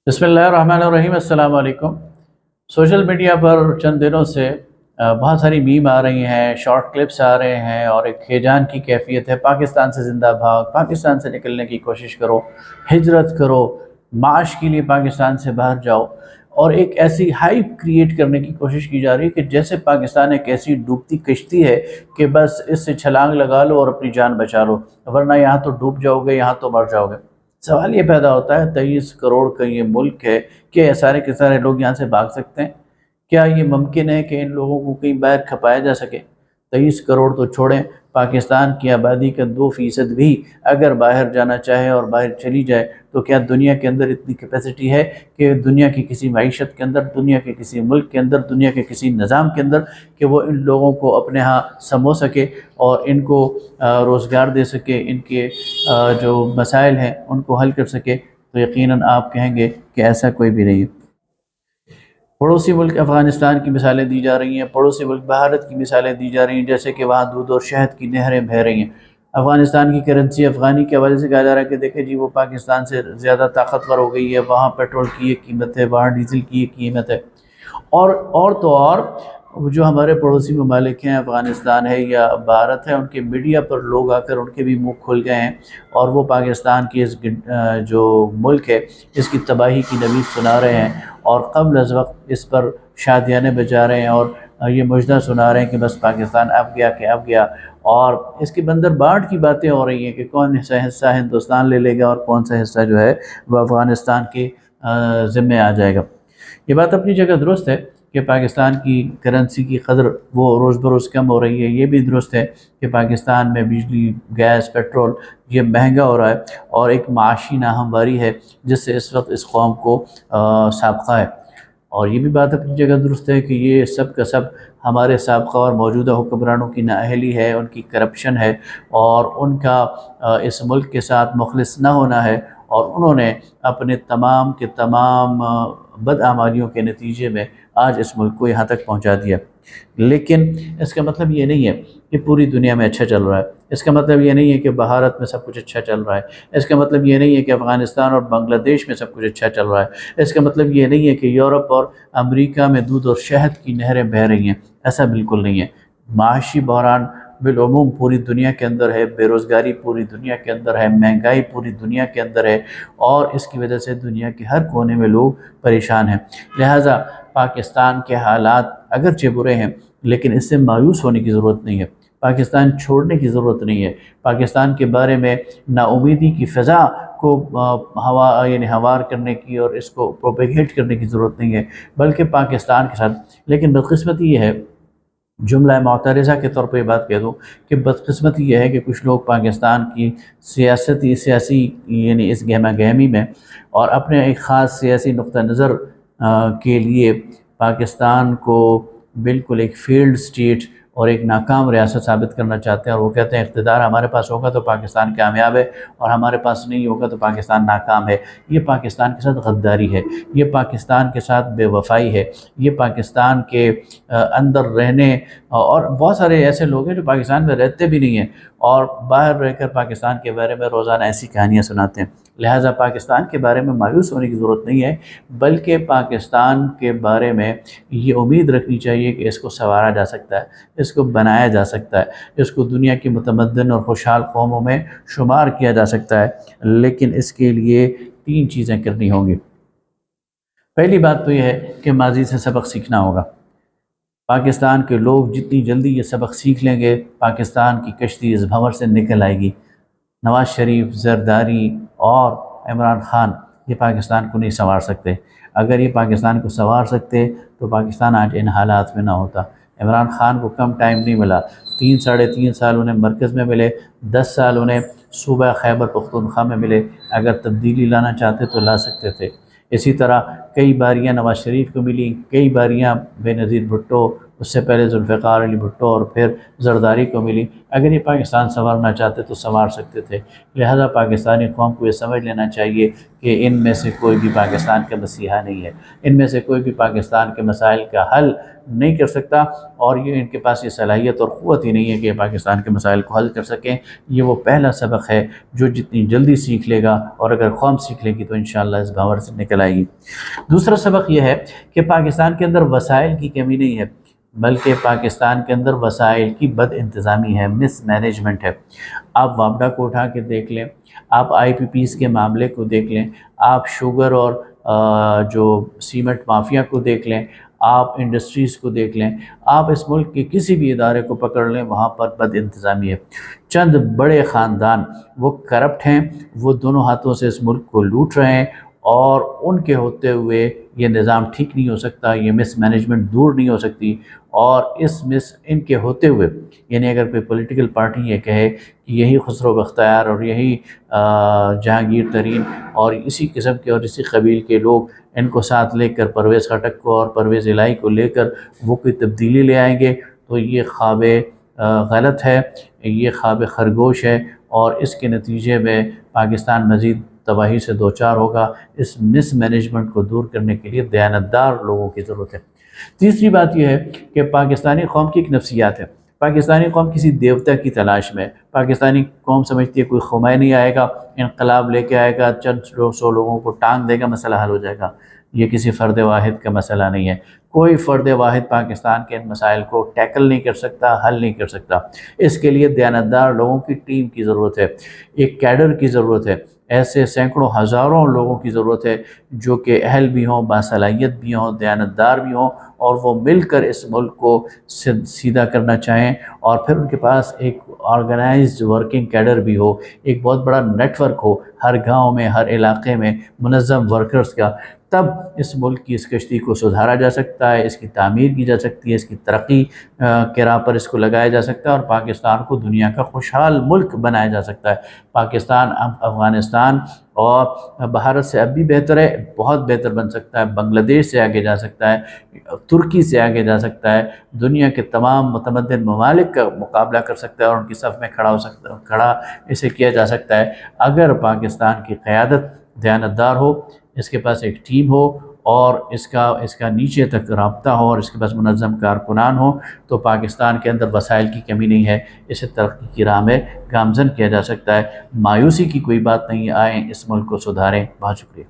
बिस्मिल्लाहिर्रहमानिर्रहीम। अस्सलाम वालेकुम। सोशल मीडिया पर चंद दिनों से बहुत सारी मीम आ रही हैं, शॉर्ट क्लिप्स आ रहे हैं और एक हिजान की कैफियत है। पाकिस्तान से ज़िंदा भाग, पाकिस्तान से निकलने की कोशिश करो, हिजरत करो, माश के लिए पाकिस्तान से बाहर जाओ। और एक ऐसी हाइप क्रिएट करने की कोशिश की जा रही है कि जैसे पाकिस्तान एक ऐसी डूबती कश्ती है कि बस इससे छलांग लगा लो और अपनी जान बचा लो, वरना यहाँ तो डूब जाओगे, यहाँ तो मर जाओगे। सवाल ये पैदा होता है, 23 करोड़ का ये मुल्क है, क्या ये सारे के सारे लोग यहाँ से भाग सकते हैं? क्या ये मुमकिन है कि इन लोगों को कहीं बाहर खपाया जा सके? 23 करोड़ तो छोड़ें, पाकिस्तान की आबादी का 2% भी अगर बाहर जाना चाहे और बाहर चली जाए, तो क्या दुनिया के अंदर इतनी कैपेसिटी है कि दुनिया की किसी मईशत के अंदर, दुनिया के किसी मुल्क के अंदर, दुनिया के किसी निज़ाम के अंदर, कि वो इन लोगों को अपने यहाँ समो सके और इनको रोज़गार दे सके, इनके जो मसाइल हैं उनको हल कर सके? तो यकीनन आप कहेंगे कि ऐसा कोई भी नहीं है। पड़ोसी मुल्क अफ़गानिस्तान की मिसालें दी जा रही हैं, पड़ोसी मुल्क भारत की मिसालें दी जा रही हैं, जैसे कि वहाँ दूध और शहद की नहरें बह रही हैं। अफ़गानिस्तान की करेंसी अफ़गानी के हवाले से कहा जा रहा है कि देखें जी, वो पाकिस्तान से ज़्यादा ताकतवर हो गई है, वहाँ पेट्रोल की एक कीमत है, वहाँ डीज़ल की एक कीमत है। और तो और जो हमारे पड़ोसी ममालिक हैं, अफ़गानिस्तान है या भारत है, उनके मीडिया पर लोग आकर उनके भी मुँह खुल गए हैं और वो पाकिस्तान की इस जो मुल्क है इसकी तबाही की नवीद सुना रहे हैं और क़ब्ल अज़ वक्त इस पर शादियाने बजा रहे हैं और ये मुजदा सुना रहे हैं कि बस पाकिस्तान अब गया कि अब गया। और इसकी बंदर बाट की बातें हो रही हैं कि कौन सा हिस्सा हिंदुस्तान ले लेगा और कौन सा हिस्सा जो है वह अफ़गानिस्तान के ज़िम्मे आ जाएगा। ये बात अपनी जगह दुरुस्त है कि पाकिस्तान की करेंसी की कदर वो रोज़ बरोज़ कम हो रही है। ये भी दुरुस्त है कि पाकिस्तान में बिजली, गैस, पेट्रोल ये महंगा हो रहा है और एक माशी नाहमवारी है जिससे इस वक्त इस कौम को साबका है। और ये भी बात अपनी जगह दुरुस्त है कि ये सब का सब हमारे साबका और मौजूदा हुक्मरानों की नाअहली है, उनकी करप्शन है और उनका इस मुल्क के साथ मुखलिस ना होना है और उन्होंने अपने तमाम के तमाम बदआमालियों के नतीजे में आज इस मुल्क को यहाँ तक पहुँचा दिया। लेकिन इसका मतलब ये नहीं है कि पूरी दुनिया में अच्छा चल रहा है, इसका मतलब ये नहीं है कि भारत में सब कुछ अच्छा चल रहा है, इसका मतलब ये नहीं है कि अफ़गानिस्तान और बांग्लादेश में सब कुछ अच्छा चल रहा है, इसका मतलब ये नहीं है कि यूरोप और अमेरिका में दूध और शहद की नहरें बह रही हैं। ऐसा बिल्कुल नहीं है। माशी बहरान बिलउमूम पूरी दुनिया के अंदर है, बेरोज़गारी पूरी दुनिया के अंदर है, महंगाई पूरी दुनिया के अंदर है और इसकी वजह से दुनिया के हर कोने में लोग परेशान हैं। लिहाजा पाकिस्तान के हालात अगरचे बुरे हैं, लेकिन इससे मायूस होने की ज़रूरत नहीं है, पाकिस्तान छोड़ने की ज़रूरत नहीं है। पाकिस्तान के बारे में नाउमीदी की फ़िज़ा को हवार करने की और इसको प्रोपेगेट करने की ज़रूरत नहीं है, बल्कि पाकिस्तान के साथ। लेकिन बदकिस्मती ये है, जुमला मोतरज़ा के तौर पे बात कह दूँ कि बदकिस्मती ये है कि कुछ लोग पाकिस्तान की सियासी यानी इस गहमा गहमी में और अपने एक ख़ास सियासी नुक्ता नज़र के लिए पाकिस्तान को बिल्कुल एक फेल्ड स्टेट और एक नाकाम रियासत साबित करना चाहते हैं और वो कहते हैं इक़्तिदार हमारे पास होगा तो पाकिस्तान कामयाब है और हमारे पास नहीं होगा तो पाकिस्तान नाकाम है। ये पाकिस्तान के साथ गद्दारी है, ये पाकिस्तान के साथ बेवफाई है, ये पाकिस्तान के अंदर रहने और बहुत सारे ऐसे लोग हैं जो पाकिस्तान में रहते भी नहीं हैं और बाहर रहकर पाकिस्तान के बारे में रोज़ाना ऐसी कहानियाँ सुनाते हैं। लिहाजा पाकिस्तान के बारे में मायूस होने की ज़रूरत नहीं है, बल्कि पाकिस्तान के बारे में ये उम्मीद रखनी चाहिए कि इसको संवारा जा सकता है, इसको बनाया जा सकता है, इसको दुनिया की मुतमद्दिन और खुशहाल कौमों में शुमार किया जा सकता है। लेकिन इसके लिए 3 चीज़ें करनी होंगी। पहली बात तो यह है कि माजी से सबक सीखना होगा। पाकिस्तान के लोग जितनी जल्दी ये सबक सीख लेंगे, पाकिस्तान की कश्ती इस भंवर से निकल आएगी। नवाज़ शरीफ, ज़रदारी और इमरान ख़ान ये पाकिस्तान को नहीं संवार सकते। अगर ये पाकिस्तान को संवार सकते तो पाकिस्तान आज इन हालात में ना होता। इमरान ख़ान को कम टाइम नहीं मिला, 3 साढ़े 3 साल उन्हें मरकज़ में मिले, 10 साल उन्हें सूबा खैबर पख्तूनख्वा में मिले। अगर तब्दीली लाना चाहते तो ला सकते थे। इसी तरह कई बारियां नवाज़ शरीफ को मिली, कई बारियां बेनज़ीर भुट्टो اس سے پہلے ذوالفقار علی بھٹو اور پھر زرداری کو ملی۔ اگر یہ پاکستان سنورنا چاہتے تو سنوار سکتے تھے، لہذا پاکستانی قوم کو یہ سمجھ لینا چاہیے کہ ان میں سے کوئی بھی پاکستان کا مسیحا نہیں ہے، ان میں سے کوئی بھی پاکستان کے مسائل کا حل نہیں کر سکتا، اور یہ ان کے پاس یہ صلاحیت اور قوت ہی نہیں ہے کہ یہ پاکستان کے مسائل کو حل کر سکیں۔ یہ وہ پہلا سبق ہے جو جتنی جلدی سیکھ لے گا، اور اگر قوم سیکھ لے گی تو انشاءاللہ اس بھنور سے نکل آئے گی۔ دوسرا سبق یہ ہے کہ پاکستان کے اندر وسائل کی کمی نہیں ہے، بلکہ پاکستان کے اندر وسائل کی بد انتظامی ہے، مس مینجمنٹ ہے۔ آپ وابڈا کو اٹھا کے دیکھ لیں، آپ آئی پی پیز کے معاملے کو دیکھ لیں، آپ شوگر اور جو سیمنٹ مافیا کو دیکھ لیں، آپ انڈسٹریز کو دیکھ لیں، آپ اس ملک کے کسی بھی ادارے کو پکڑ لیں، وہاں پر بد انتظامی ہے۔ چند بڑے خاندان وہ کرپٹ ہیں، وہ دونوں ہاتھوں سے اس ملک کو لوٹ رہے ہیں، اور ان کے ہوتے ہوئے یہ نظام ٹھیک نہیں ہو سکتا، یہ مس مینجمنٹ دور نہیں ہو سکتی، اور ان کے ہوتے ہوئے، یعنی اگر کوئی پولیٹیکل پارٹی یہ کہے کہ یہی خسرو بختیار اور یہی جہانگیر ترین اور اسی قسم کے اور اسی قبیل کے لوگ ان کو ساتھ لے کر پرویز خٹک کو اور پرویز الہی کو لے کر وہ کوئی تبدیلی لے آئیں گے، تو یہ خواب غلط ہے، یہ خواب خرگوش ہے، اور اس کے نتیجے میں پاکستان مزید تباہی سے دوچار ہوگا۔ اس مس مینجمنٹ کو دور کرنے کے لیے دیانتدار لوگوں کی ضرورت ہے۔ تیسری بات یہ ہے کہ پاکستانی قوم کی ایک نفسیات ہے، پاکستانی قوم کسی دیوتا کی تلاش میں ہے۔ پاکستانی قوم سمجھتی ہے کوئی خمینی آئے گا، انقلاب لے کے آئے گا، چند سو لوگوں کو ٹانگ دے گا، مسئلہ حل ہو جائے گا۔ یہ کسی فرد واحد کا مسئلہ نہیں ہے، کوئی فرد واحد پاکستان کے ان مسائل کو ٹیکل نہیں کر سکتا، حل نہیں کر سکتا۔ اس کے لیے دیانتدار لوگوں کی ٹیم کی ضرورت ہے، ایک کیڈر کی ضرورت ہے، ایسے سینکڑوں ہزاروں لوگوں کی ضرورت ہے جو کہ اہل بھی ہوں، باصلاحیت بھی ہوں، دیانتدار بھی ہوں، اور وہ مل کر اس ملک کو سیدھا کرنا چاہیں، اور پھر ان کے پاس ایک آرگنائزڈ ورکنگ کیڈر بھی ہو، ایک بہت بڑا نیٹ ورک ہو ہر گاؤں میں، ہر علاقے میں منظم ورکرز کا۔ تب اس ملک کی اس کشتی کو سدھارا جا سکتا ہے، اس کی تعمیر کی جا سکتی ہے، اس کی ترقی کے راہ پر اس کو لگایا جا سکتا ہے، اور پاکستان کو دنیا کا خوشحال ملک بنایا جا سکتا ہے۔ پاکستان افغانستان اور بھارت سے اب بھی بہتر ہے، بہت بہتر بن سکتا ہے، بنگلہ دیش سے آگے جا سکتا ہے، ترکی سے آگے جا سکتا ہے، دنیا کے تمام متمدن ممالک کا مقابلہ کر سکتا ہے، اور ان کی صف میں کھڑا اسے کیا جا سکتا ہے، اگر پاکستان کی قیادت دیانتدار ہو، اس کے پاس ایک ٹیم ہو، اور اس کا نیچے تک رابطہ ہو، اور اس کے پاس منظم کارکنان ہو، تو پاکستان کے اندر وسائل کی کمی نہیں ہے، اسے ترقی کی راہ میں گامزن کیا جا سکتا ہے۔ مایوسی کی کوئی بات نہیں، آئیں اس ملک کو سدھاریں۔ بہت شکریہ۔